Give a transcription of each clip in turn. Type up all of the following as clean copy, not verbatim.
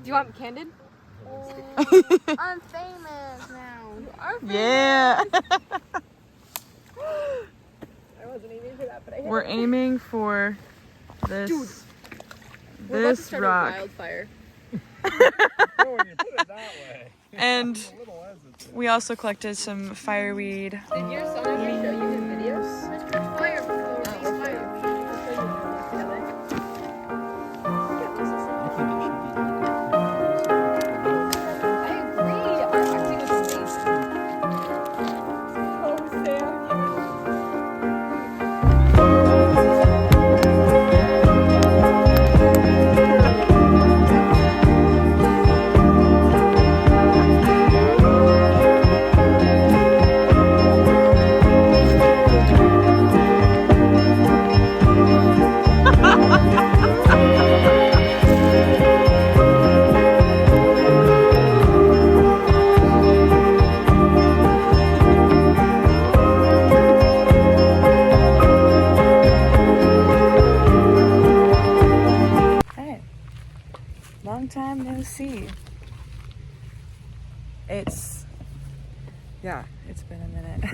you want candid? I'm famous now. You are famous. Yeah. I wasn't aiming for that, but I hit We're it. aiming for this. Dude, we're about to This start rock. a wildfire. Oh, when you put it that way. And I'm a little hesitant. we also collected some fireweed. Did your son ever show you his videos? Mr. Fire, Oh, we'll show you. We'll show you when we're together. I agree. Our acting is amazing. Oh, Sam. Hey, long time no see. It's been a minute.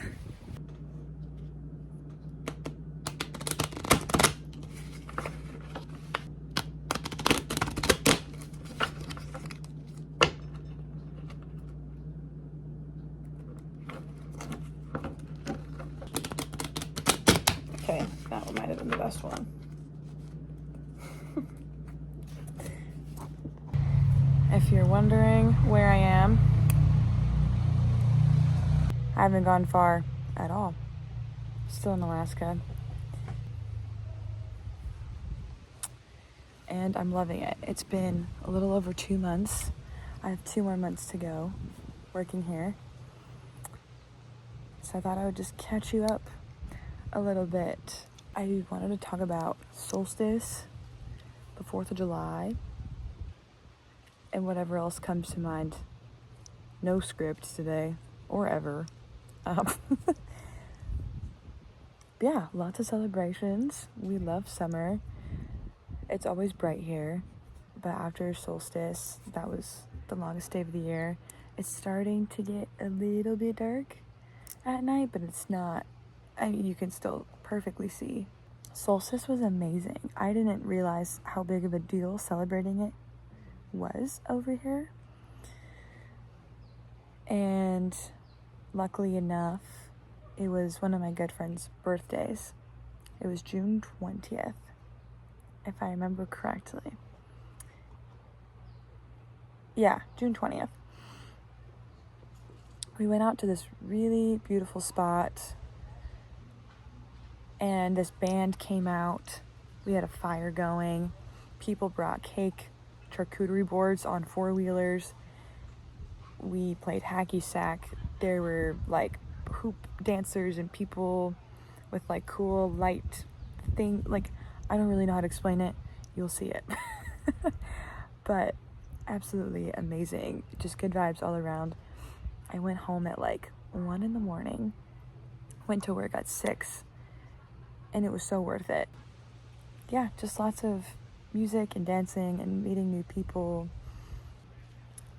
Okay, that one might have been the best one. If you're wondering where I am, I haven't gone far at all. Still in Alaska. And I'm loving it. It's been a little over 2 months. I have 2 more months to go working here. So I thought I would just catch you up a little bit. I wanted to talk about solstice, the 4th of July, and whatever else comes to mind. No script today, or ever. Yeah, lots of celebrations. We love summer. It's always bright here, but after solstice, that was the longest day of the year. It's starting to get a little bit dark at night, but it's not. I mean, you can still perfectly see. Solstice was amazing. I didn't realize how big of a deal celebrating it was over here. And luckily enough, it was one of my good friend's birthdays. It was June 20th, if I remember correctly. Yeah, June 20th. We went out to this really beautiful spot, and this band came out. We had a fire going. People brought cake, charcuterie boards on 4-wheelers. We played hacky sack. There were like hoop dancers and people with like cool light thing. Like, I don't really know how to explain it. You'll see it. But absolutely amazing. Just good vibes all around. I went home at like 1 a.m. Went to work at 6. And it was so worth it. Yeah, just lots of music and dancing and meeting new people.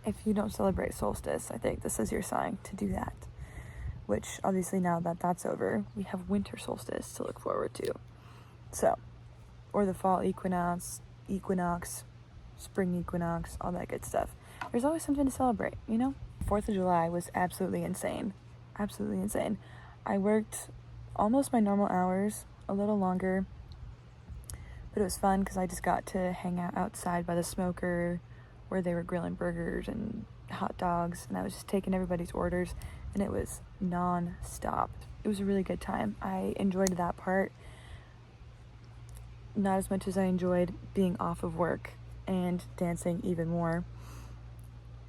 If you don't celebrate solstice, I think this is your sign to do that. Which, obviously, now that that's over, we have winter solstice to look forward to. So, or the fall equinox, spring equinox, all that good stuff. There's always something to celebrate, you know? 4th of July was absolutely insane. Absolutely insane. I worked almost my normal hours, a little longer. But it was fun because I just got to hang out outside by the smoker where they were grilling burgers and hot dogs. And I was just taking everybody's orders. And it was non-stop. It was a really good time. I enjoyed that part. Not as much as I enjoyed being off of work and dancing even more.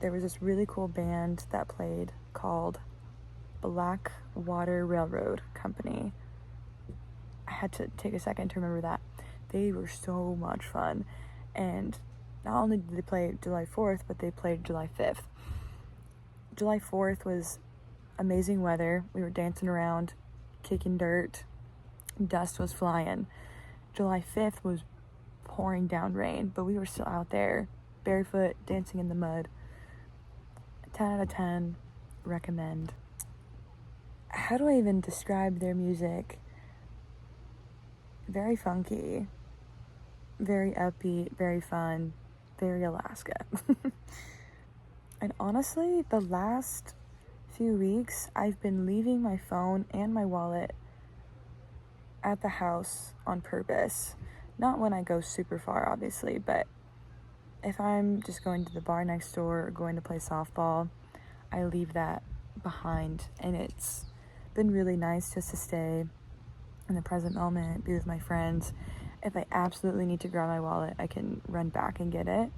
There was this really cool band that played called Blackwater Railroad Company. I had to take a second to remember that. They were so much fun. And not only did they play July 4th, but they played July 5th. July 4th was amazing weather. We were dancing around, kicking dirt. Dust was flying. July 5th was pouring down rain, but we were still out there barefoot, dancing in the mud. 10 out of 10, recommend. How do I even describe their music? Very funky, very upbeat, very fun, very Alaska. And honestly, the last few weeks, I've been leaving my phone and my wallet at the house on purpose. Not when I go super far, obviously, but if I'm just going to the bar next door or going to play softball, I leave that behind. And it's been really nice just to stay in the present moment, be with my friends. If I absolutely need to grab my wallet, I can run back and get it.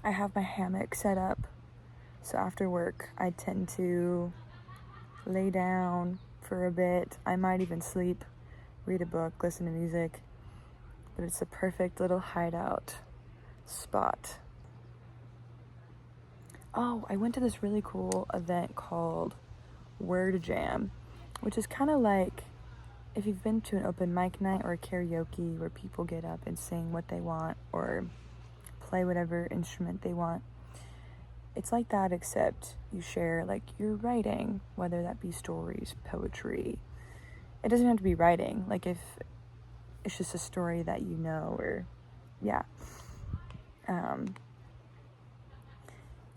I have my hammock set up, so after work, I tend to lay down for a bit. I might even sleep, read a book, listen to music, but it's a perfect little hideout spot. Oh, I went to this really cool event called Word Jam, which is kind of like if you've been to an open mic night or a karaoke where people get up and sing what they want or play whatever instrument they want. It's like that, except you share like your writing, whether that be stories, poetry. It doesn't have to be writing, like if it's just a story that you know, or yeah.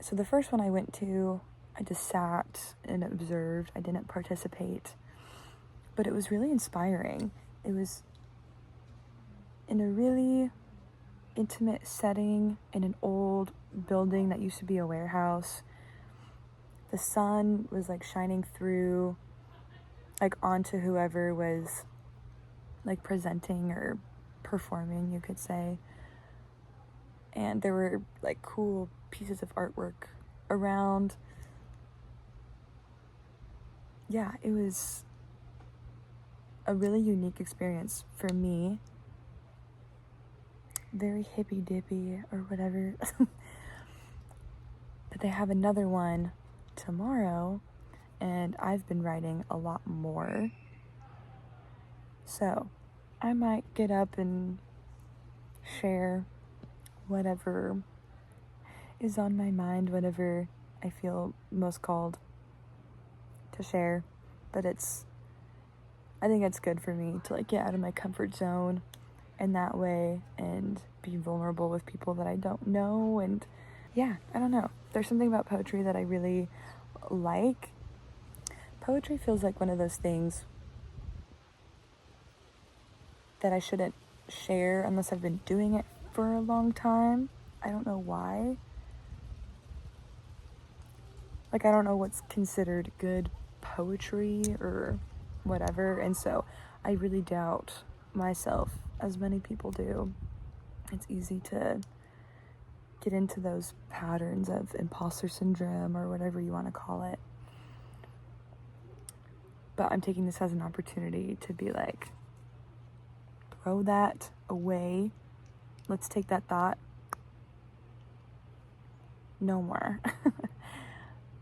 So the first one I went to, I just sat and observed. I didn't participate, but it was really inspiring. It was in a really intimate setting in an old building that used to be a warehouse. The sun was like shining through, like onto whoever was like presenting or performing, you could say. And there were like cool pieces of artwork around. Yeah, it was a really unique experience for me. Very hippy dippy or whatever. But they have another one tomorrow, and I've been writing a lot more. So I might get up and share whatever is on my mind, whatever I feel most called to share. But I think it's good for me to like get out of my comfort zone in that way and be vulnerable with people that I don't know. And yeah, I don't know. There's something about poetry that I really like. Poetry feels like one of those things that I shouldn't share unless I've been doing it for a long time. I don't know why. Like, I don't know what's considered good poetry or whatever. And so I really doubt myself, as many people do. It's easy to get into those patterns of imposter syndrome or whatever you want to call it. But I'm taking this as an opportunity to be like, throw that away. Let's take that thought. No more.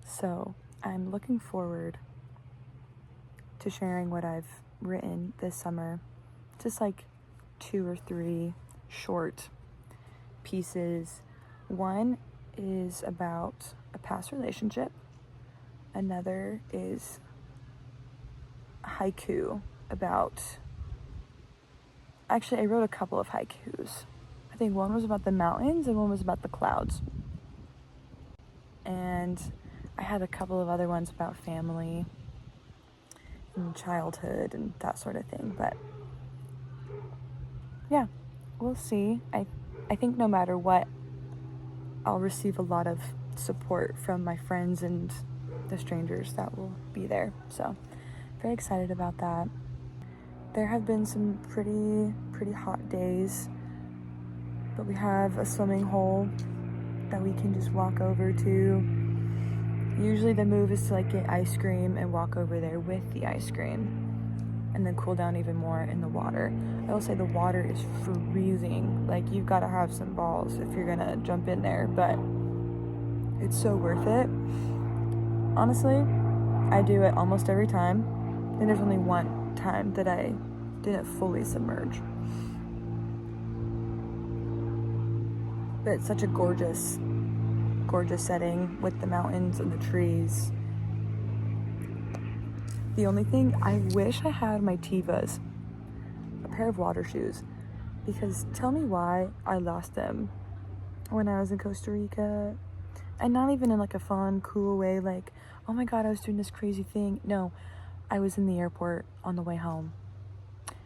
So I'm looking forward to sharing what I've written this summer. Just like 2 or 3 short pieces. One is about a past relationship. Another is haiku about... Actually, I wrote a couple of haikus. I think one was about the mountains and one was about the clouds. And I had a couple of other ones about family and childhood and that sort of thing. But yeah, we'll see. I think no matter what, I'll receive a lot of support from my friends and the strangers that will be there. So very excited about that. There have been some pretty hot days, but we have a swimming hole that we can just walk over to. Usually the move is to like get ice cream and walk over there with the ice cream and then cool down even more in the water. I will say the water is freezing. Like, you've got to have some balls if you're gonna jump in there, but it's so worth it. Honestly, I do it almost every time. And there's only one time that I didn't fully submerge. But it's such a gorgeous setting with the mountains and the trees. The only thing, I wish I had my Tevas, a pair of water shoes, because tell me why I lost them when I was in Costa Rica. And not even in like a fun, cool way, like, oh my god, I was doing this crazy thing. No, I was in the airport on the way home.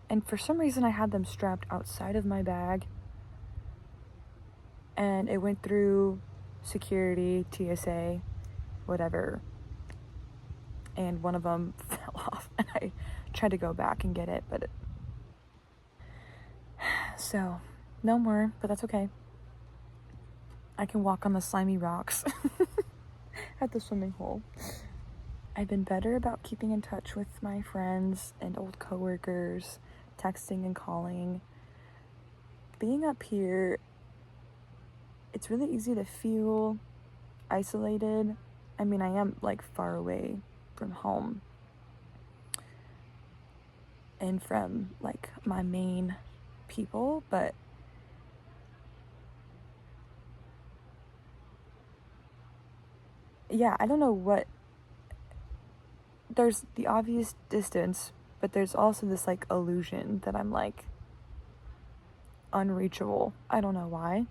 And for some reason I had them strapped outside of my bag. And it went through security, TSA, whatever. And one of them fell off, and I tried to go back and get it, but so no more, but that's okay. I can walk on the slimy rocks at the swimming hole. I've been better about keeping in touch with my friends and old coworkers, texting and calling. Being up here, it's really easy to feel isolated. I mean, I am like far away from home and from like my main people, but yeah, I don't know what, there's the obvious distance, but there's also this like illusion that I'm like unreachable. I don't know why.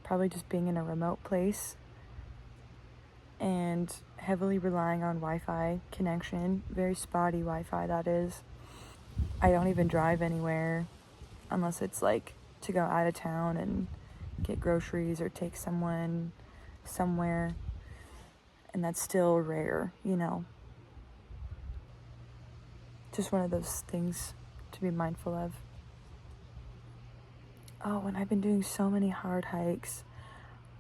Probably just being in a remote place and heavily relying on Wi-Fi connection, very spotty Wi-Fi that is. I don't even drive anywhere unless it's like to go out of town and get groceries or take someone somewhere, and that's still rare, you know. Just one of those things to be mindful of. Oh, and I've been doing so many hard hikes.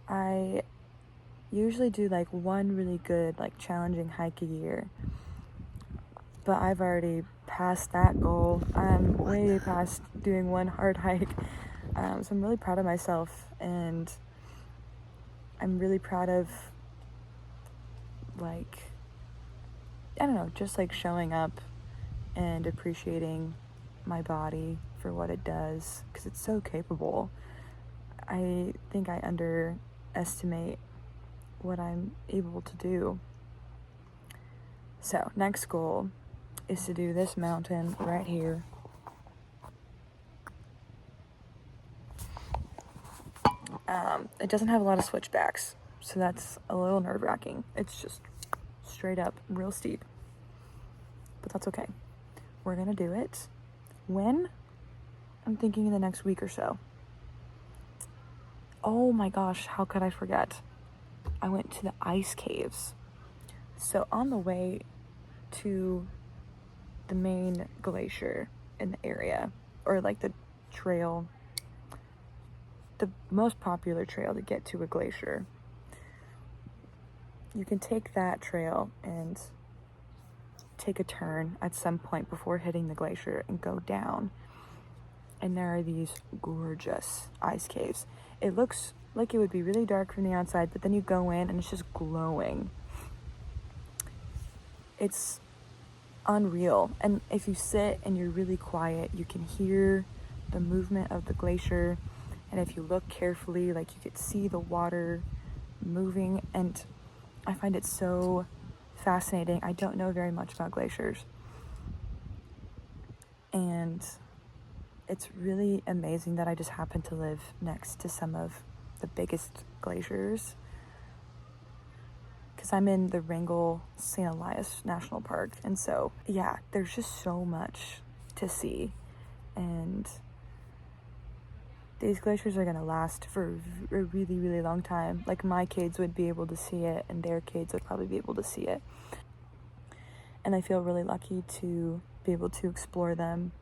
I usually do like one really good, like challenging hike a year, but I've already passed that goal. I'm way past doing one hard hike. So I'm really proud of myself, and I'm really proud of, like, I don't know, just like showing up and appreciating my body for what it does, because it's so capable. I think I underestimate what I'm able to do. So next goal is to do this mountain right here. It doesn't have a lot of switchbacks, so that's a little nerve-wracking. It's just straight up real steep, but that's okay. We're gonna do it. When? I'm thinking in the next week or so. Oh my gosh, how could I forget? I went to the ice caves. So on the way to the main glacier in the area, or like the trail, the most popular trail to get to a glacier, you can take that trail and take a turn at some point before hitting the glacier and go down. And there are these gorgeous ice caves. It looks like it would be really dark from the outside, but then you go in and it's just glowing. It's unreal. And if you sit and you're really quiet, you can hear the movement of the glacier. And if you look carefully, like, you could see the water moving. And I find it so fascinating. I don't know very much about glaciers, and it's really amazing that I just happen to live next to some of the biggest glaciers, because I'm in the Wrangell St. Elias National Park. And so, yeah, there's just so much to see. And these glaciers are going to last for a really, really long time. Like, my kids would be able to see it, and their kids would probably be able to see it. And I feel really lucky to be able to explore them.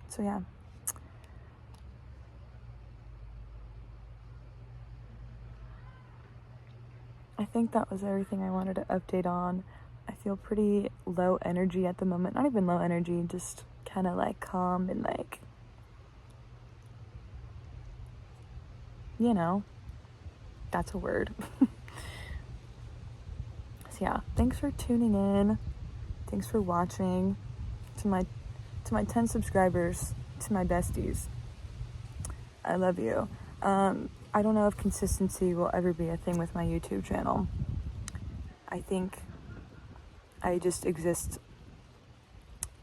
So, yeah. I think that was everything I wanted to update on. I feel pretty low energy at the moment. Not even low energy, just kind of like calm and like, you know, that's a word. So yeah, thanks for tuning in. Thanks for watching to to my 10 subscribers, to my besties, I love you. I don't know if consistency will ever be a thing with my YouTube channel. I think I just exist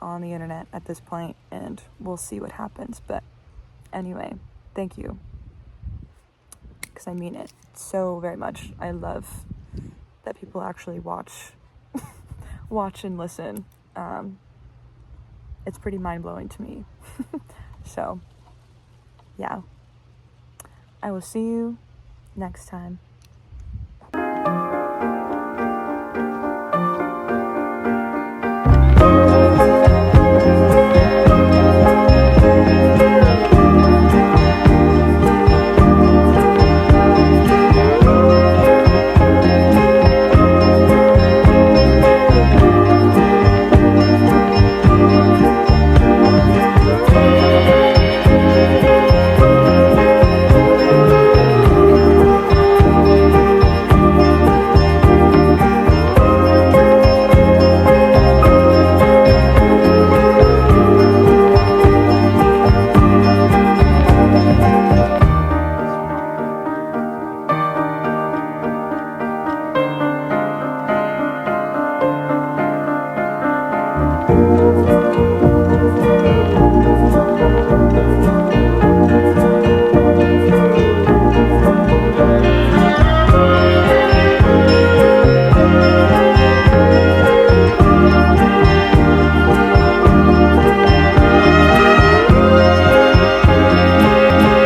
on the internet at this point, and we'll see what happens. But anyway, thank you, because I mean it so very much. I love that people actually watch and listen. It's pretty mind-blowing to me. So yeah, I will see you next time.